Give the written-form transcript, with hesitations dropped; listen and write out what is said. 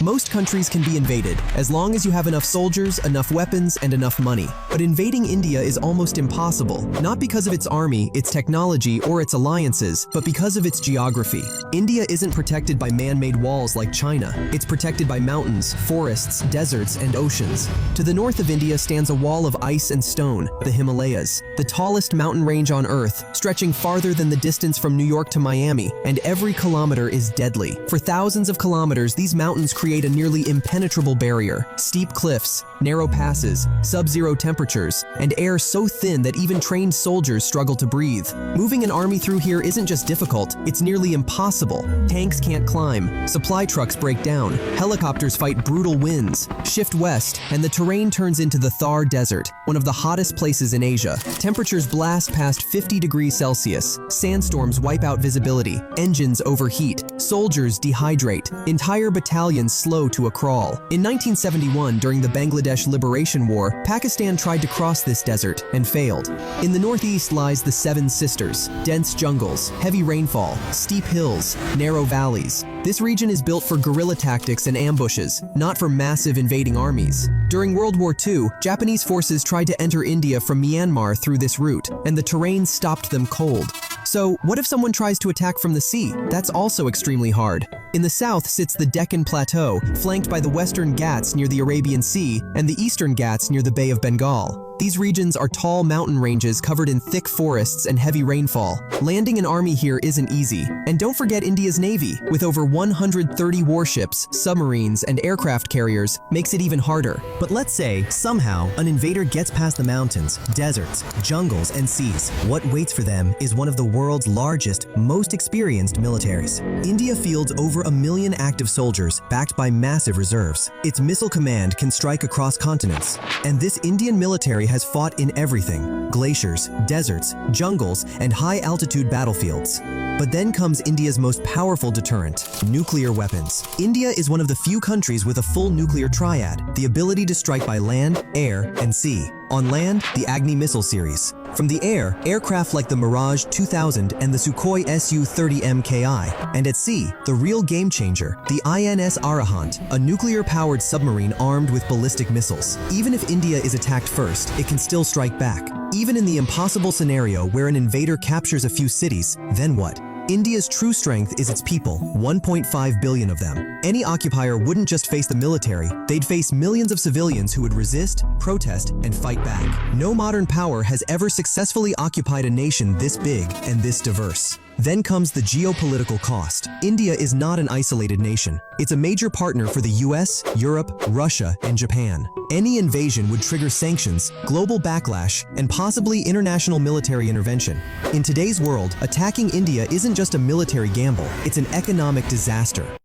Most countries can be invaded, as long as you have enough soldiers, enough weapons, and enough money. But invading India is almost impossible, not because of its army, its technology, or its alliances, but because of its geography. India isn't protected by man-made walls like China. It's protected by mountains, forests, deserts, and oceans. To the north of India stands a wall of ice and stone, the Himalayas, the tallest mountain range on Earth, stretching farther than the distance from New York to Miami, and every kilometer is deadly. For thousands of kilometers, these mountains create a nearly impenetrable barrier. Steep cliffs, narrow passes, sub-zero temperatures, and air so thin that even trained soldiers struggle to breathe. Moving an army through here isn't just difficult, it's nearly impossible. Tanks can't climb, supply trucks break down, helicopters fight brutal winds, shift west, and the terrain turns into the Thar Desert, one of the hottest places in Asia. Temperatures blast past 50 degrees Celsius, sandstorms wipe out visibility, engines overheat, soldiers dehydrate, entire battalions slow to a crawl. In 1971, during the Bangladesh Liberation War, Pakistan tried to cross this desert and failed. In the northeast lies the Seven Sisters, dense jungles, heavy rainfall, steep hills, narrow valleys. This region is built for guerrilla tactics and ambushes, not for massive invading armies. During World War II, Japanese forces tried to enter India from Myanmar through this route, and the terrain stopped them cold. So, what if someone tries to attack from the sea? That's also extremely hard. In the south sits the Deccan Plateau, flanked by the Western Ghats near the Arabian Sea and the Eastern Ghats near the Bay of Bengal. These regions are tall mountain ranges covered in thick forests and heavy rainfall. Landing an army here isn't easy. And don't forget India's navy, with over 130 warships, submarines, and aircraft carriers, makes it even harder. But let's say, somehow, an invader gets past the mountains, deserts, jungles, and seas. What waits for them is one of the world's largest, most experienced militaries. India fields over 1 million active soldiers, backed by massive reserves. Its missile command can strike across continents. And this Indian military has fought in everything: glaciers, deserts, jungles, and high-altitude battlefields. But then comes India's most powerful deterrent: nuclear weapons. India is one of the few countries with a full nuclear triad, the ability to strike by land, air, and sea. On land, the Agni missile series. From the air, aircraft like the Mirage 2000 and the Sukhoi Su-30 MKI. And at sea, the real game changer, the INS Arahant, a nuclear-powered submarine armed with ballistic missiles. Even if India is attacked first, it can still strike back. Even in the impossible scenario where an invader captures a few cities, then what? India's true strength is its people, 1.5 billion of them. Any occupier wouldn't just face the military, they'd face millions of civilians who would resist, protest, and fight back. No modern power has ever successfully occupied a nation this big and this diverse. Then comes the geopolitical cost. India is not an isolated nation. It's a major partner for the US, Europe, Russia, and Japan. Any invasion would trigger sanctions, global backlash, and possibly international military intervention. In today's world, attacking India isn't just a military gamble, it's an economic disaster.